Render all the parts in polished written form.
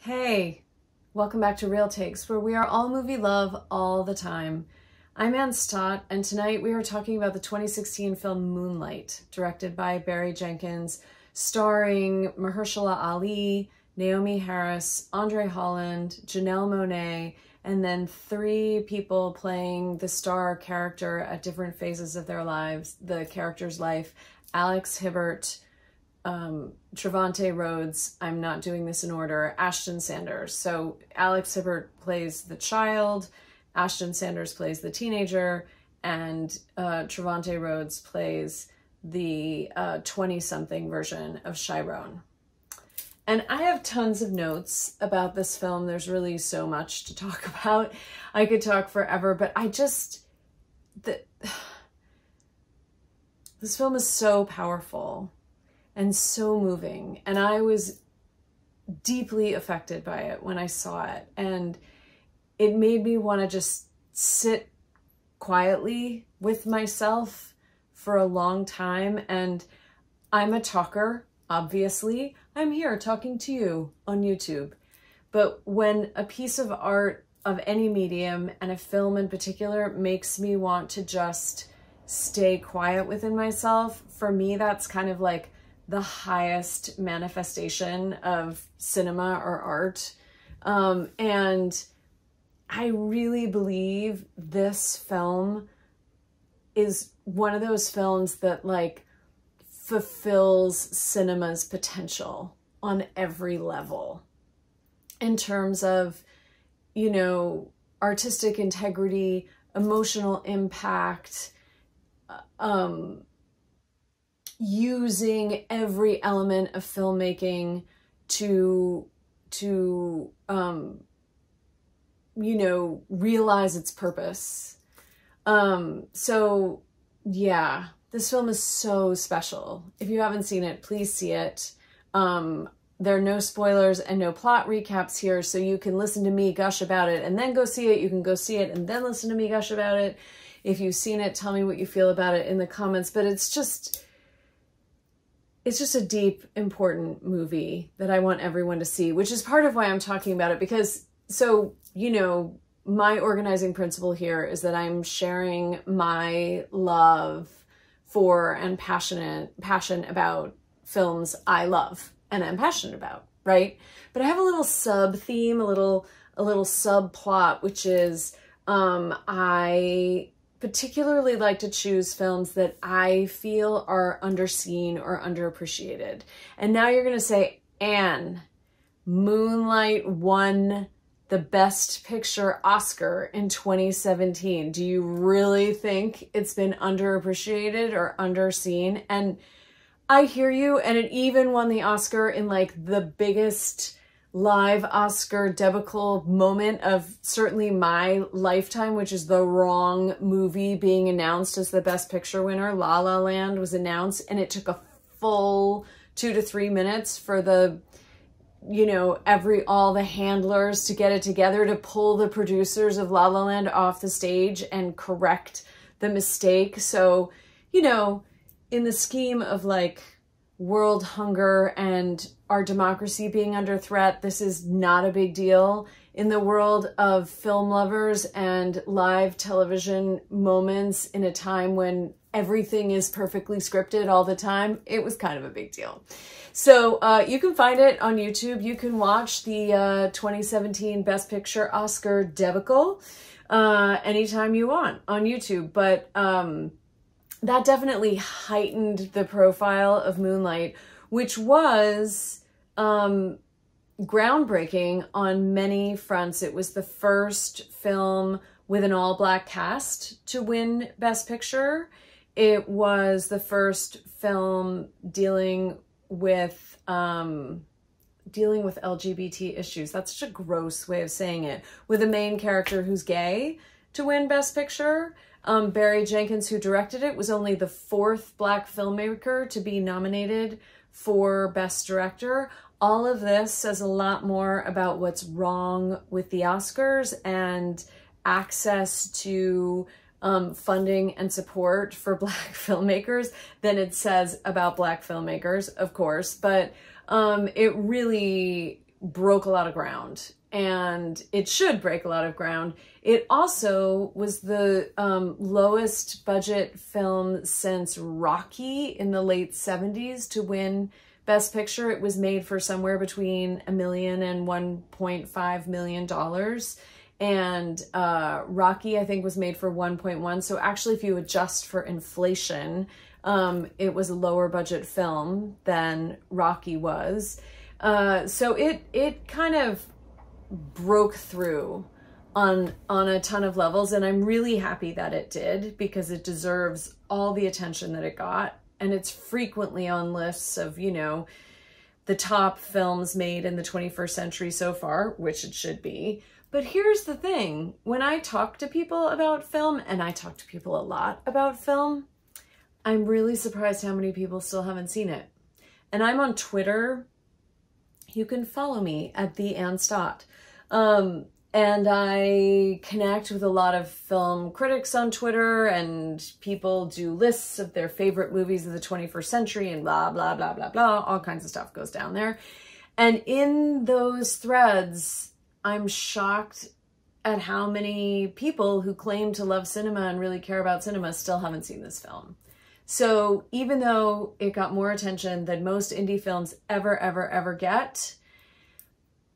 Hey, welcome back to Real Takes, where we are all movie love all the time. I'm Stott, and tonight we are talking about the 2016 film Moonlight, directed by Barry Jenkins, starring Mahershala Ali, Naomi Harris, Andre Holland, Janelle Monáe, and then three people playing the star character at different phases of their lives, the character's life: Alex Hibbert, Trevante Rhodes, I'm not doing this in order, Ashton Sanders. So Alex Hibbert plays the child, Ashton Sanders plays the teenager, and Trevante Rhodes plays the 20-something version of Chiron. And I have tons of notes about this film. There's really so much to talk about. I could talk forever, but this film is so powerful and so moving, and I was deeply affected by it when I saw it, and it made me want to just sit quietly with myself for a long time. And I'm a talker, obviously. I'm here talking to you on YouTube, but when a piece of art of any medium, and a film in particular, makes me want to just stay quiet within myself, for me that's kind of like the highest manifestation of cinema or art. And I really believe this film is one of those films that like fulfills cinema's potential on every level in terms of, you know, artistic integrity, emotional impact, using every element of filmmaking to you know, realize its purpose. So yeah, this film is so special. If you haven't seen it, please see it. There are no spoilers and no plot recaps here, so you can listen to me gush about it and then go see it. You can go see it and then listen to me gush about it. If you've seen it, tell me what you feel about it in the comments. But it's just a deep, important movie that I want everyone to see, which is part of why I'm talking about it. Because, so, you know, my organizing principle here is that I'm sharing my love for and passion about films I love and I'm passionate about, right? But I have a little sub-theme, a little subplot, which is I particularly like to choose films that I feel are underseen or underappreciated. And now you're going to say, Anne, Moonlight won the Best Picture Oscar in 2017. Do you really think it's been underappreciated or underseen? And I hear you, and it even won the Oscar in like the biggest live Oscar debacle moment of certainly my lifetime, which is the wrong movie being announced as the Best Picture winner. La La Land was announced, and it took a full 2 to 3 minutes for the, you know, all the handlers to get it together to pull the producers of La La Land off the stage and correct the mistake. So, you know, in the scheme of like world hunger and our democracy being under threat, this is not a big deal. In the world of film lovers and live television moments in a time when everything is perfectly scripted all the time, it was kind of a big deal. So you can find it on YouTube. You can watch the 2017 Best Picture Oscar debacle anytime you want on YouTube. But that definitely heightened the profile of Moonlight, which was groundbreaking on many fronts. It was the first film with an all-black cast to win Best Picture. It was the first film dealing with LGBT issues. That's such a gross way of saying it. With a main character who's gay to win Best Picture. Barry Jenkins, who directed it, was only the 4th Black filmmaker to be nominated for Best Director. All of this says a lot more about what's wrong with the Oscars and access to funding and support for Black filmmakers than it says about Black filmmakers, of course. But it really broke a lot of ground, and it should break a lot of ground. It also was the lowest budget film since Rocky in the late 70s to win Best Picture. It was made for somewhere between $1 million and $1.5 million. And Rocky, I think, was made for 1.1. So actually, if you adjust for inflation, it was a lower budget film than Rocky was. So it kind of broke through on a ton of levels, and I'm really happy that it did, because it deserves all the attention that it got. And it's frequently on lists of, you know, the top films made in the 21st century so far, which it should be. But here's the thing, when I talk to people about film, and I talk to people a lot about film, I'm really surprised how many people still haven't seen it. And I'm on Twitter. You can follow me at @Stott. And I connect with a lot of film critics on Twitter, and people do lists of their favorite movies of the 21st century and blah, blah, blah, blah, blah. All kinds of stuff goes down there. And in those threads, I'm shocked at how many people who claim to love cinema and really care about cinema still haven't seen this film. So even though it got more attention than most indie films ever get,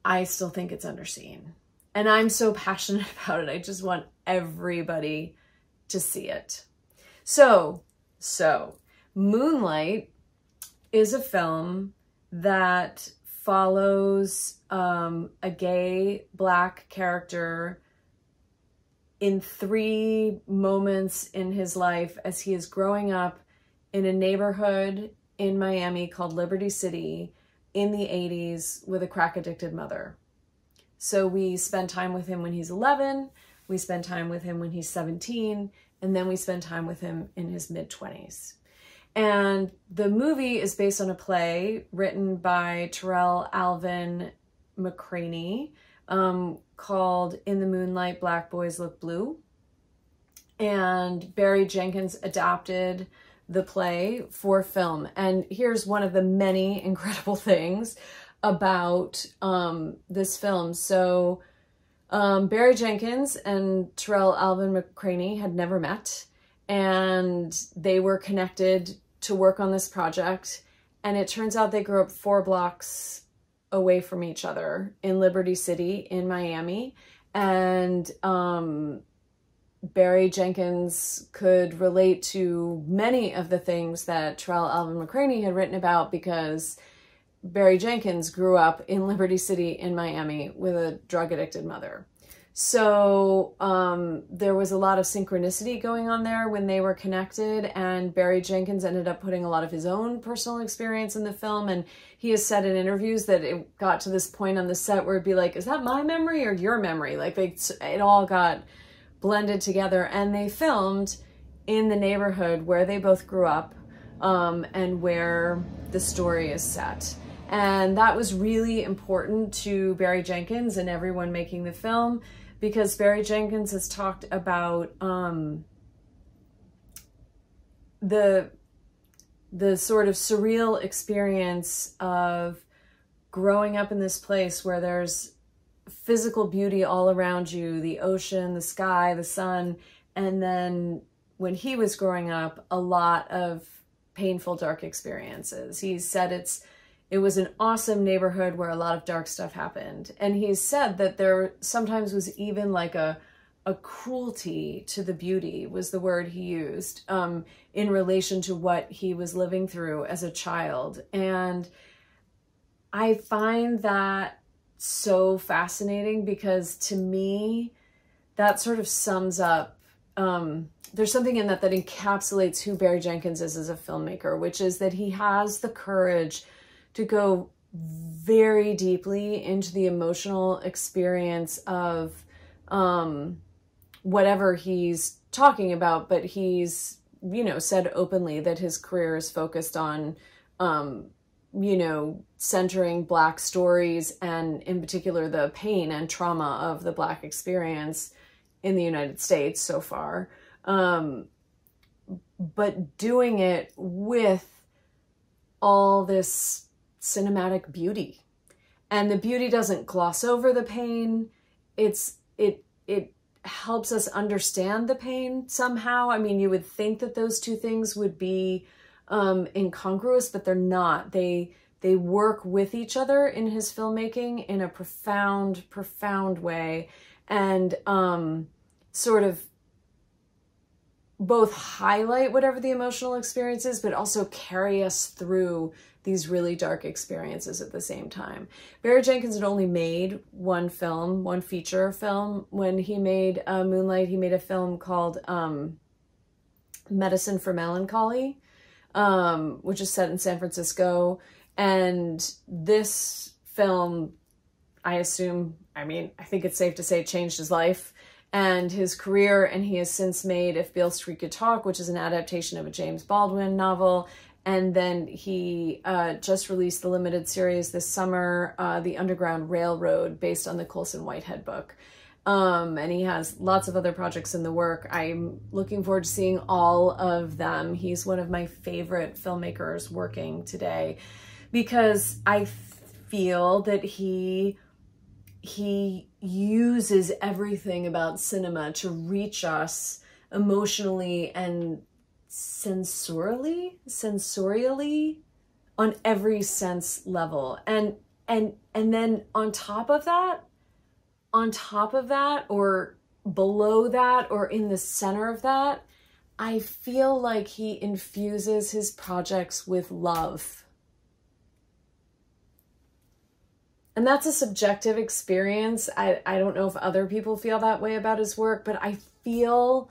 I still think it's underseen. And I'm so passionate about it. I just want everybody to see it. So Moonlight is a film that follows a gay Black character in 3 moments in his life as he is growing up in a neighborhood in Miami called Liberty City in the 80s with a crack-addicted mother. So we spend time with him when he's 11, we spend time with him when he's 17, and then we spend time with him in his mid-20s. And the movie is based on a play written by Terrell Alvin McCraney called In the Moonlight, Black Boys Look Blue. And Barry Jenkins adapted the play for film. And here's one of the many incredible things about this film. So Barry Jenkins and Terrell Alvin McCraney had never met, and they were connected to work on this project. And it turns out they grew up 4 blocks away from each other in Liberty City in Miami. And Barry Jenkins could relate to many of the things that Terrell Alvin McCraney had written about, because Barry Jenkins grew up in Liberty City in Miami with a drug-addicted mother. So there was a lot of synchronicity going on there when they were connected, and Barry Jenkins ended up putting a lot of his own personal experience in the film. And he has said in interviews that it got to this point on the set where it'd be like, is that my memory or your memory? Like it all got blended together, and they filmed in the neighborhood where they both grew up and where the story is set. And that was really important to Barry Jenkins and everyone making the film, because Barry Jenkins has talked about the sort of surreal experience of growing up in this place where there's physical beauty all around you, the ocean, the sky, the sun, and then when he was growing up, a lot of painful, dark experiences. He said it was an awesome neighborhood where a lot of dark stuff happened. And he said that there sometimes was even like a cruelty to the beauty, was the word he used, in relation to what he was living through as a child. And I find that so fascinating, because to me, that sort of sums up, there's something in that encapsulates who Barry Jenkins is as a filmmaker, which is that he has the courage to go very deeply into the emotional experience of whatever he's talking about, but he's, you know, said openly that his career is focused on, you know, centering Black stories, and in particular the pain and trauma of the Black experience in the United States so far. But doing it with all this cinematic beauty And the beauty doesn't gloss over the pain. It helps us understand the pain somehow. I mean, you would think that those two things would be incongruous, but they're not. They work with each other in his filmmaking in a profound, profound way, and sort of both highlight whatever the emotional experience is, but also carry us through these really dark experiences at the same time. Barry Jenkins had only made one film, one feature film. When he made Moonlight, he made a film called Medicine for Melancholy, which is set in San Francisco. And this film, I think it's safe to say, changed his life and his career. And he has since made If Beale Street Could Talk, which is an adaptation of a James Baldwin novel. And then he just released the limited series this summer, The Underground Railroad, based on the Colson Whitehead book. And he has lots of other projects in the work. I'm looking forward to seeing all of them. He's one of my favorite filmmakers working today, because I feel that he uses everything about cinema to reach us emotionally and sensorially on every sense level. And then on top of that, or below that, or in the center of that, I feel like he infuses his projects with love. And that's a subjective experience. I don't know if other people feel that way about his work, but I feel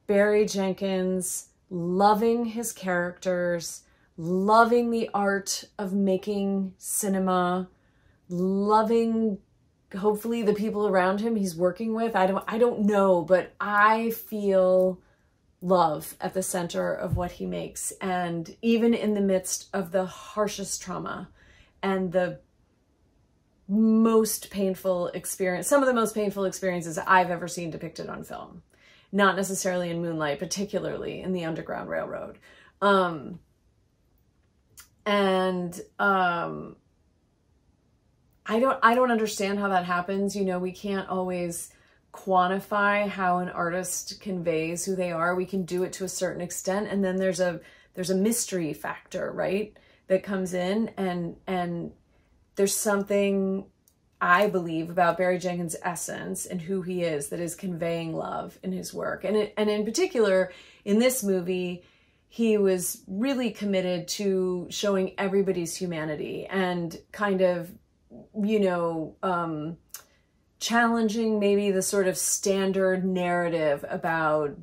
Barry Jenkins loving his characters, loving the art of making cinema, loving, hopefully, the people around him he's working with. I don't know, but I feel love at the center of what he makes. And even in the midst of the harshest trauma and the most painful experience, some of the most painful experiences I've ever seen depicted on film, not necessarily in Moonlight, particularly in The Underground Railroad. I don't understand how that happens. You know, we can't always quantify how an artist conveys who they are. We can do it to a certain extent, and then there's a mystery factor, right, that comes in, and there's something, I believe, about Barry Jenkins' essence and who he is that is conveying love in his work. And in particular, in this movie, he was really committed to showing everybody's humanity and kind of, you know, challenging maybe the sort of standard narrative about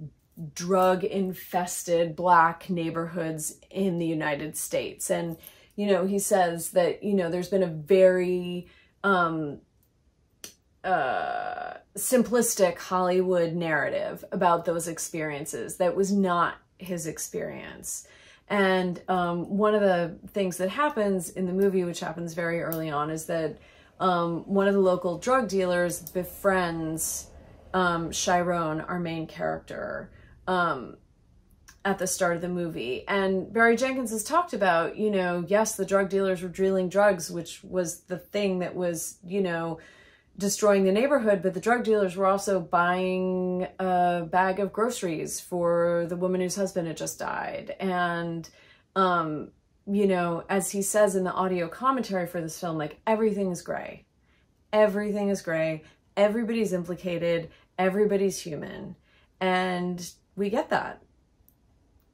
drug-infested Black neighborhoods in the United States. And, you know, he says that, you know, there's been a very simplistic Hollywood narrative about those experiences that was not his experience. And one of the things that happens in the movie, which happens very early on, is that one of the local drug dealers befriends Chiron, our main character, at the start of the movie. And Barry Jenkins has talked about, you know, yes, the drug dealers were dealing drugs, which was the thing that was, you know, destroying the neighborhood, but the drug dealers were also buying a bag of groceries for the woman whose husband had just died. And, you know, as he says in the audio commentary for this film, like, everything is gray. Everything is gray. Everybody's implicated. Everybody's human. And we get that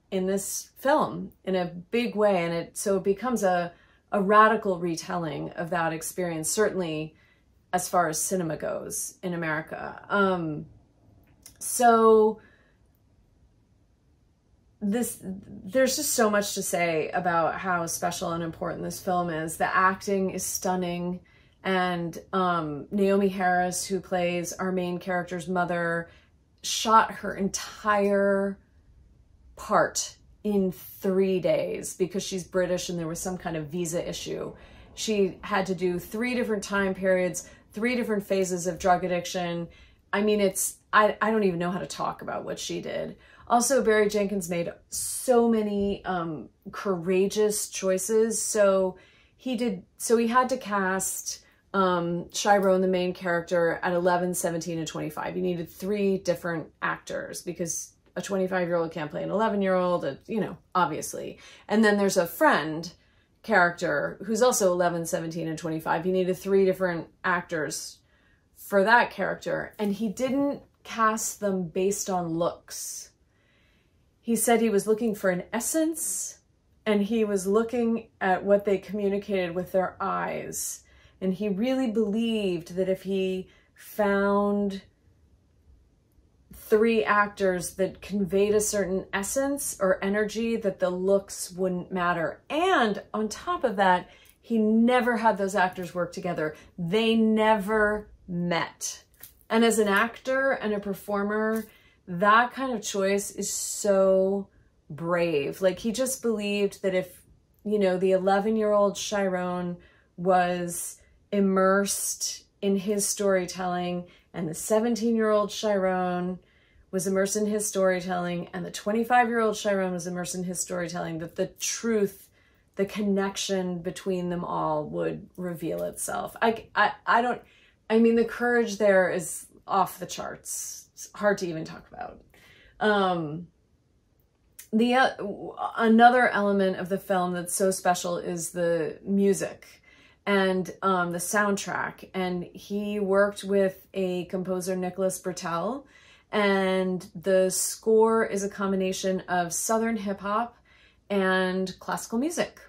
in this film in a big way. And so it becomes a radical retelling of that experience, certainly as far as cinema goes in America. So there's just so much to say about how special and important this film is. The acting is stunning. And Naomi Harris, who plays our main character's mother, shot her entire part in 3 days because she's British and there was some kind of visa issue. She had to do 3 different time periods, 3 different phases of drug addiction. I mean, I don't even know how to talk about what she did. Also, Barry Jenkins made so many courageous choices. So so he had to cast Chiron, the main character, at 11, 17, and 25. He needed 3 different actors because a 25-year-old can't play an 11-year-old, you know, obviously. And then there's a friend character who's also 11, 17, and 25. He needed 3 different actors for that character, and he didn't cast them based on looks. He said he was looking for an essence, and he was looking at what they communicated with their eyes. And he really believed that if he found 3 actors that conveyed a certain essence or energy, that the looks wouldn't matter. And on top of that, he never had those actors work together. They never met. And as an actor and a performer, that kind of choice is so brave. Like, he just believed that if, you know, the 11-year-old Chiron was immersed in his storytelling, and the 17-year-old Chiron was immersed in his storytelling, and the 25-year-old Chiron was immersed in his storytelling, that the truth, the connection between them all would reveal itself. I mean, the courage there is off the charts. It's hard to even talk about. Another element of the film that's so special is the music and the soundtrack. And he worked with a composer, Nicholas Bertel, and the score is a combination of Southern hip hop and classical music.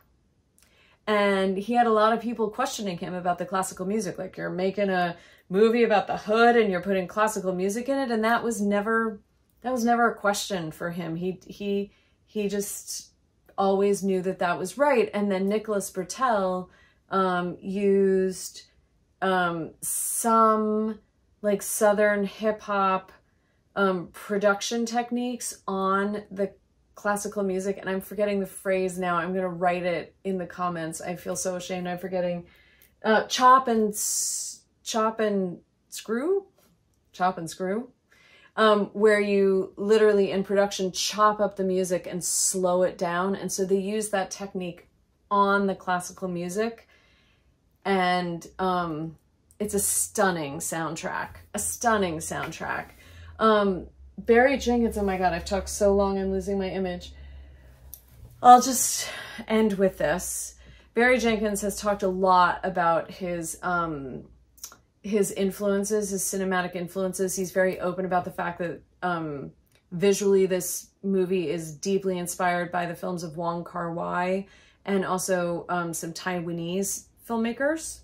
And he had a lot of people questioning him about the classical music. Like, you're making a movie about the hood and you're putting classical music in it. And that was never a question for him. He just always knew that that was right. And then Nicholas Bertel used some like Southern hip hop production techniques on the classical music, and I'm forgetting the phrase now. I'm gonna write it in the comments. I feel so ashamed. I'm forgetting. Chop and screw, where you literally in production chop up the music and slow it down. And so they use that technique on the classical music, and it's a stunning soundtrack. Barry Jenkins, oh my God, I've talked so long, I'm losing my image. I'll just end with this. Barry Jenkins has talked a lot about his influences, his cinematic influences. He's very open about the fact that visually this movie is deeply inspired by the films of Wong Kar-wai and also some Taiwanese filmmakers.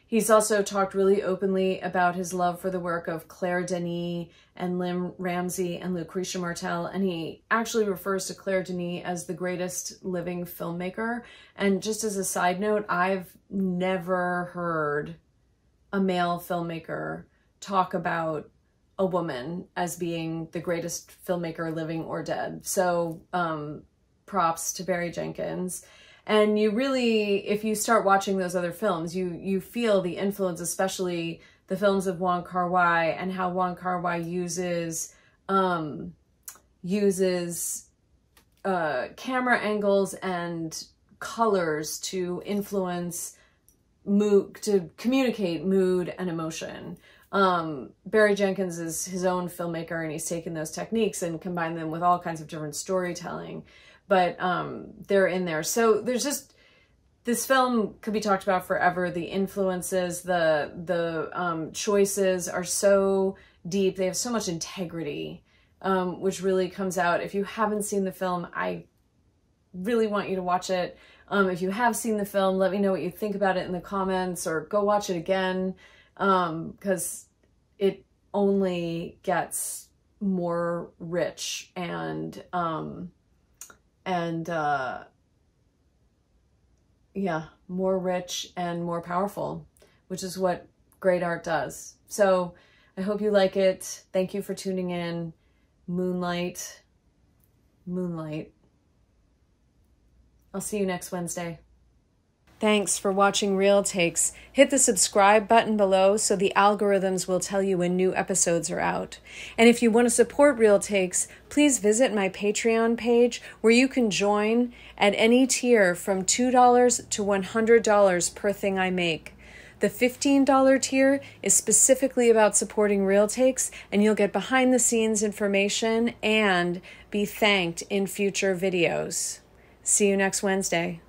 He's also talked really openly about his love for the work of Claire Denis and Lynn Ramsey and Lucretia Martel, and he actually refers to Claire Denis as the greatest living filmmaker. And just as a side note, I've never heard a male filmmaker talk about a woman as being the greatest filmmaker living or dead. So props to Barry Jenkins. And you really, if you start watching those other films, you feel the influence, especially the films of Wong Kar-wai, and how Wong Kar-wai uses camera angles and colors to influence mood, to communicate mood and emotion. Barry Jenkins is his own filmmaker, and he's taken those techniques and combined them with all kinds of different storytelling. But they're in there. So there's just, this film could be talked about forever. The influences, the choices are so deep. They have so much integrity, which really comes out. If you haven't seen the film, I really want you to watch it. If you have seen the film, let me know what you think about it in the comments, or go watch it again, because it only gets more rich and yeah, more rich and more powerful, which is what great art does. So I hope you like it. Thank you for tuning in. Moonlight. I'll see you next Wednesday. Thanks for watching Real Takes. Hit the subscribe button below so the algorithms will tell you when new episodes are out. And if you want to support Real Takes, please visit my Patreon page where you can join at any tier from $2 to $100 per thing I make. The $15 tier is specifically about supporting Real Takes, and you'll get behind-the-scenes information and be thanked in future videos. See you next Wednesday.